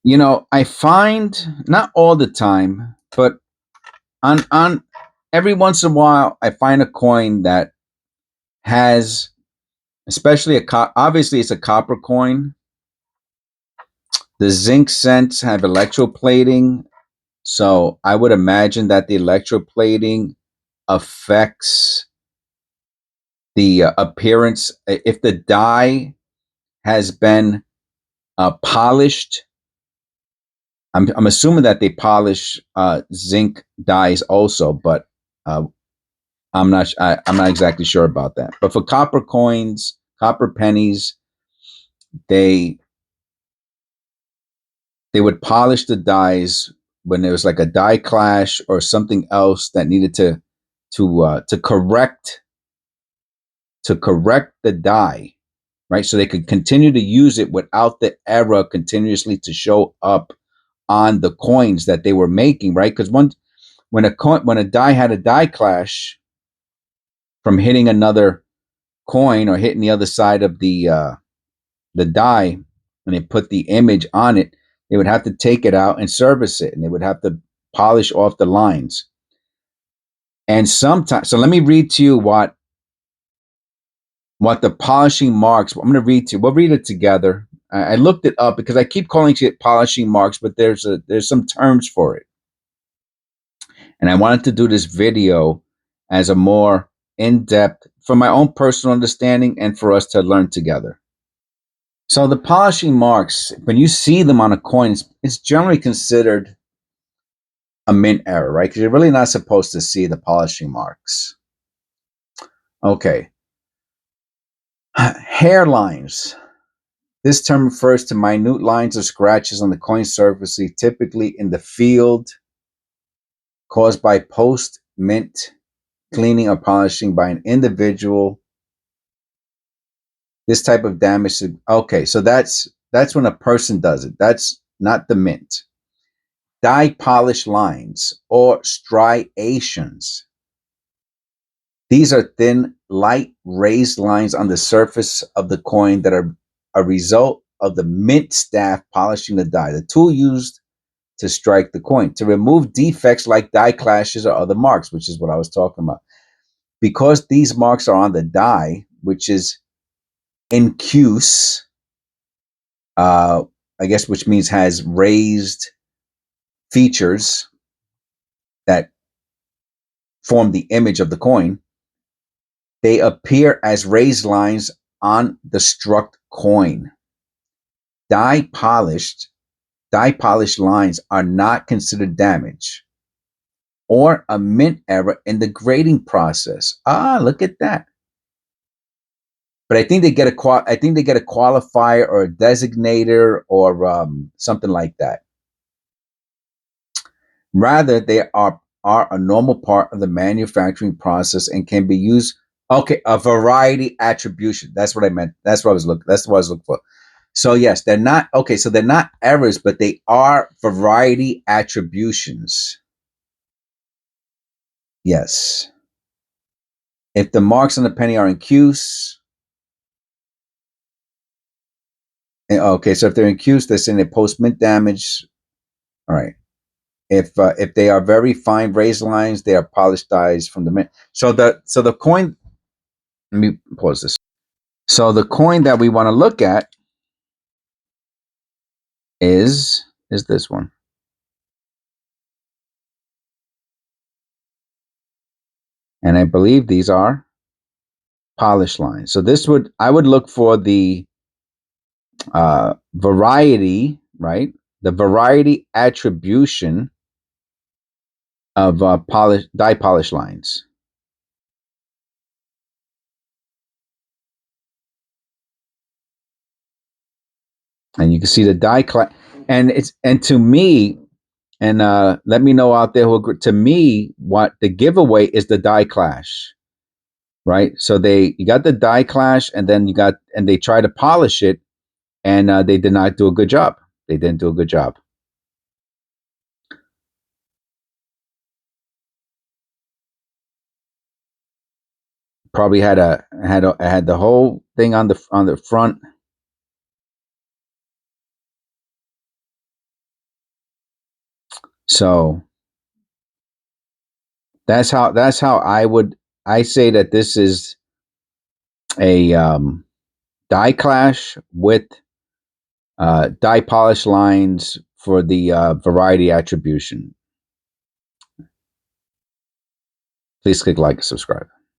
You know, I find not all the time, but on every once in a while, I find a coin that has, especially obviously it's a copper coin. The zinc cents have electroplating, so I would imagine that the electroplating affects the appearance. If the die has been polished, I'm assuming that they polish zinc dies also, but uh, I'm not exactly sure about that. But for copper coins, copper pennies, they they would polish the dies when there was like a die clash or something else that needed to correct the die, right? So they could continue to use it without the error continuously to show up on the coins that they were making, right? Because when a die had a die clash from hitting another coin or hitting the other side of the die, and they put the image on it, they would have to take it out and service it, and they would have to polish off the lines. And sometimes, so let me read to you what the polishing marks. I'm going to read to you. We'll read it together. I looked it up because I keep calling it polishing marks, but there's some terms for it, and I wanted to do this video as a more in-depth for my own personal understanding and for us to learn together. So the polishing marks, when you see them on a coin, it's generally considered a mint error, right? Because you're really not supposed to see the polishing marks. Okay. Hairlines. This term refers to minute lines or scratches on the coin surface, typically in the field, caused by post-mint cleaning or polishing by an individual. This type of damage. Okay, so that's when a person does it. That's not the mint. Die polish lines or striations. These are thin, light, raised lines on the surface of the coin that are a result of the mint staff polishing the die, the tool used to strike the coin, to remove defects like die clashes or other marks, which is what I was talking about. Because these marks are on the die, which is incuse, I guess, which means has raised features that form the image of the coin, they appear as raised lines on the struck coin. Die polished lines are not considered damage or a mint error in the grading process. Ah, look at that. But I think they get a qualifier or a designator or something like that. Rather, they are a normal part of the manufacturing process and can be used. Okay, a variety attribution. That's what I meant. That's what I was looking for. So yes, they're not okay. So they're not errors, but they are variety attributions. Yes. If the marks on the penny are incuse, okay. So if they're incuse, they're saying they post mint damage. All right. If they are very fine raised lines, they are polished dies from the mint. So the coin. Let me pause this. So the coin that we want to look at is this one. And I believe these are polish lines. So I would look for the variety, right? The variety attribution of die polish lines. And you can see the die class. And to me, and let me know out there who agree, to me, what the giveaway is the die clash, right? So you got the die clash, and then they try to polish it, and they did not do a good job. They didn't do a good job. Probably had the whole thing on the front. So that's how I say that this is a die clash with die polish lines for the variety attribution. Please click like and subscribe.